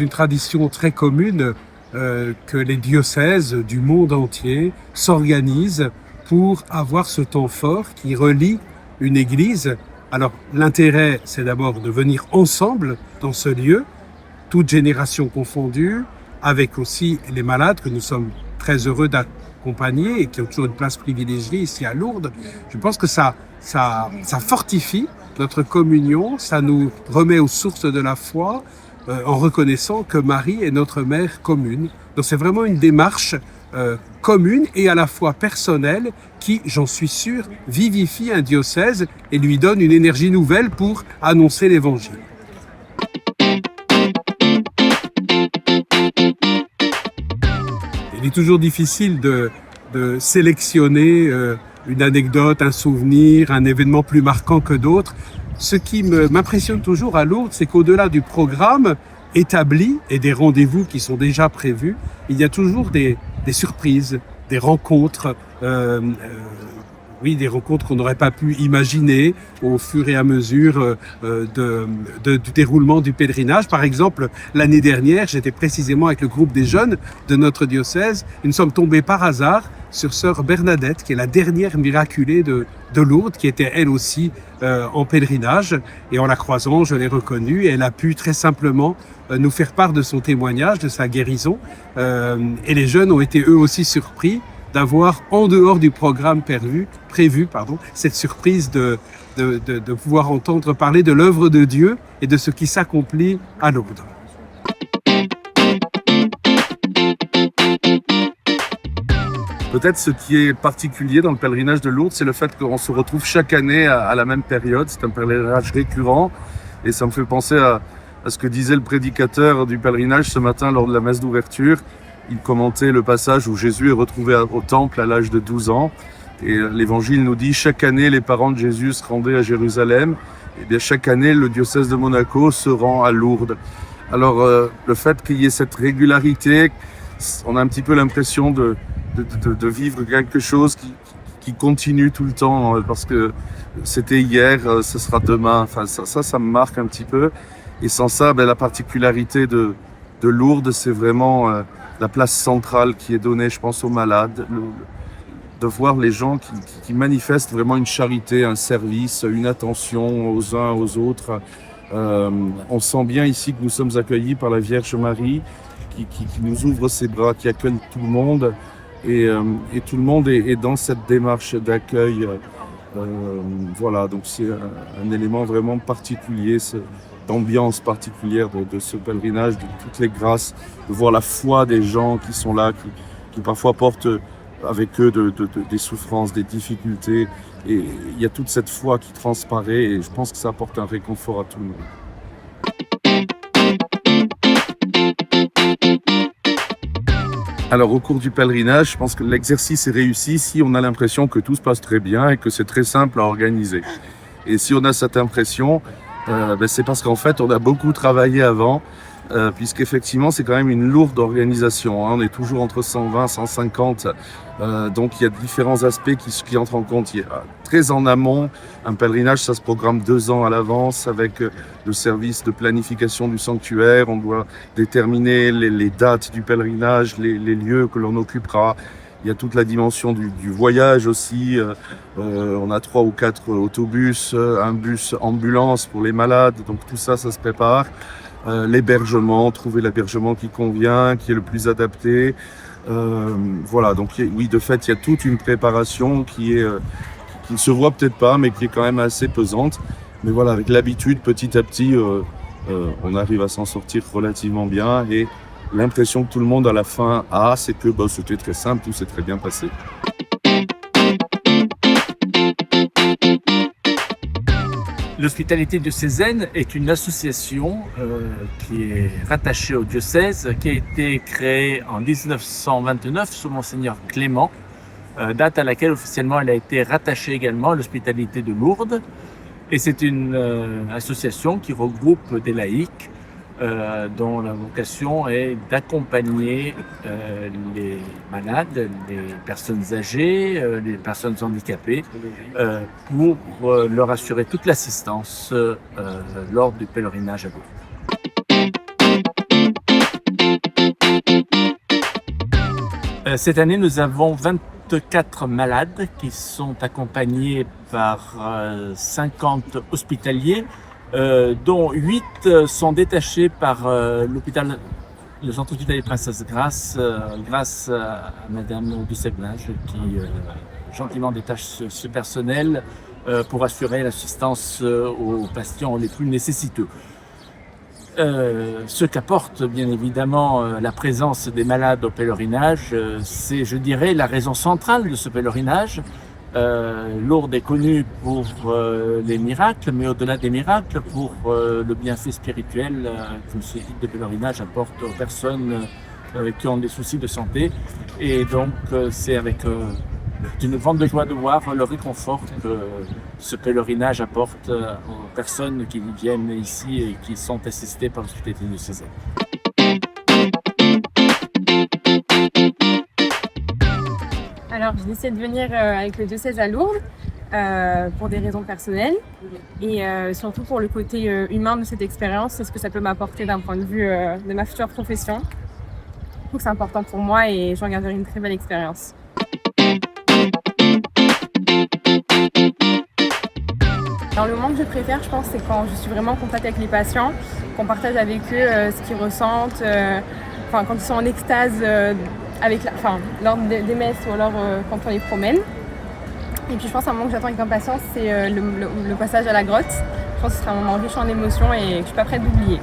une tradition très commune que les diocèses du monde entier s'organisent pour avoir ce temps fort qui relie une église. Alors l'intérêt, c'est d'abord de venir ensemble dans ce lieu, toutes générations confondues, avec aussi les malades que nous sommes très heureux d'accompagner et qui ont toujours une place privilégiée ici à Lourdes. Je pense que ça fortifie notre communion, ça nous remet aux sources de la foi en reconnaissant que Marie est notre mère commune. Donc c'est vraiment une démarche commune et à la fois personnelle qui, j'en suis sûr, vivifie un diocèse et lui donne une énergie nouvelle pour annoncer l'Évangile. Il est toujours difficile de sélectionner une anecdote, un souvenir, un événement plus marquant que d'autres. Ce qui m'impressionne toujours à Lourdes, c'est qu'au-delà du programme établi et des rendez-vous qui sont déjà prévus, il y a toujours des surprises, des rencontres, des rencontres qu'on n'aurait pas pu imaginer au fur et à mesure du déroulement du pèlerinage. Par exemple, l'année dernière, j'étais précisément avec le groupe des jeunes de notre diocèse et nous sommes tombés par hasard sur sœur Bernadette, qui est la dernière miraculée de Lourdes, qui était elle aussi en pèlerinage. Et en la croisant, je l'ai reconnue et elle a pu très simplement nous faire part de son témoignage, de sa guérison. Et les jeunes ont été eux aussi surpris d'avoir en dehors du programme prévu, cette surprise de pouvoir entendre parler de l'œuvre de Dieu et de ce qui s'accomplit à Lourdes. Peut-être ce qui est particulier dans le pèlerinage de Lourdes, c'est le fait qu'on se retrouve chaque année à la même période. C'est un pèlerinage récurrent et ça me fait penser à ce que disait le prédicateur du pèlerinage ce matin lors de la messe d'ouverture. Il commentait le passage où Jésus est retrouvé au temple à l'âge de 12 ans. Et l'évangile nous dit, chaque année, les parents de Jésus se rendaient à Jérusalem. Et bien, chaque année, le diocèse de Monaco se rend à Lourdes. Alors, le fait qu'il y ait cette régularité, on a un petit peu l'impression de vivre quelque chose qui continue tout le temps, parce que c'était hier, ce sera demain. Enfin, ça me marque un petit peu. Et sans ça, la particularité de Lourdes, c'est vraiment la place centrale qui est donnée, je pense, aux malades, de voir les gens qui manifestent vraiment une charité, un service, une attention aux uns aux autres. On sent bien ici que nous sommes accueillis par la Vierge Marie, qui nous ouvre ses bras, qui accueille tout le monde. Et tout le monde est dans cette démarche d'accueil. Voilà, donc c'est un élément vraiment particulier, d'ambiance particulière de ce pèlerinage, de toutes les grâces, de voir la foi des gens qui sont là, qui parfois portent avec eux des souffrances, des difficultés. Et il y a toute cette foi qui transparaît et je pense que ça apporte un réconfort à tout le monde. Alors, au cours du pèlerinage, je pense que l'exercice est réussi si on a l'impression que tout se passe très bien et que c'est très simple à organiser. Et si on a cette impression, c'est parce qu'en fait, on a beaucoup travaillé avant, puisqu'effectivement, c'est quand même une lourde organisation. On est toujours entre 120 et 150. Donc, il y a différents aspects qui entrent en compte. Il y a très en amont, un pèlerinage, ça se programme 2 ans à l'avance avec le service de planification du sanctuaire. On doit déterminer les dates du pèlerinage, les lieux que l'on occupera. Il y a toute la dimension du voyage aussi. On a 3 ou 4 autobus, un bus ambulance pour les malades. Donc tout ça, ça se prépare. L'hébergement, trouver l'hébergement qui convient, qui est le plus adapté. Voilà, donc oui, de fait, il y a toute une préparation qui ne se voit peut-être pas, mais qui est quand même assez pesante. Mais voilà, avec l'habitude, petit à petit, on arrive à s'en sortir relativement bien. Et l'impression que tout le monde à la fin a, c'est que c'était très simple, tout s'est très bien passé. L'Hospitalité diocésaine est une association qui est rattachée au diocèse, qui a été créée en 1929 sous Monseigneur Clément, date à laquelle officiellement elle a été rattachée également à l'Hospitalité de Lourdes. Et c'est une association qui regroupe des laïcs dont la vocation est d'accompagner les malades, les personnes âgées, les personnes handicapées, pour leur assurer toute l'assistance lors du pèlerinage à Lourdes. Cette année, nous avons 24 malades qui sont accompagnés par 50 hospitaliers, dont 8 sont détachés par le centre hospitalier Princesse grâce à Madame Dusseglinge qui gentiment détache ce personnel pour assurer l'assistance aux patients les plus nécessiteux. Ce qu'apporte bien évidemment la présence des malades au pèlerinage, c'est, je dirais, la raison centrale de ce pèlerinage. Lourdes est connue pour les miracles, mais au-delà des miracles, pour le bienfait spirituel que ce guide de pèlerinage apporte aux personnes qui ont des soucis de santé. Et donc c'est avec une grande joie de voir le réconfort que ce pèlerinage apporte aux personnes qui viennent ici et qui sont assistées par l'hospitalité diocésaine. Alors, j'ai décidé de venir avec le diocèse à Lourdes pour des raisons personnelles et surtout pour le côté humain de cette expérience et ce que ça peut m'apporter d'un point de vue de ma future profession. Donc c'est important pour moi et j'en garderai une très belle expérience. Alors le moment que je préfère, je pense, c'est quand je suis vraiment en contact avec les patients, qu'on partage avec eux ce qu'ils ressentent, quand ils sont en extase lors des messes ou alors quand on les promène. Et puis je pense qu'un moment que j'attends avec impatience, c'est le passage à la grotte. Je pense que ce sera un moment riche en émotions et que je suis pas prête d'oublier.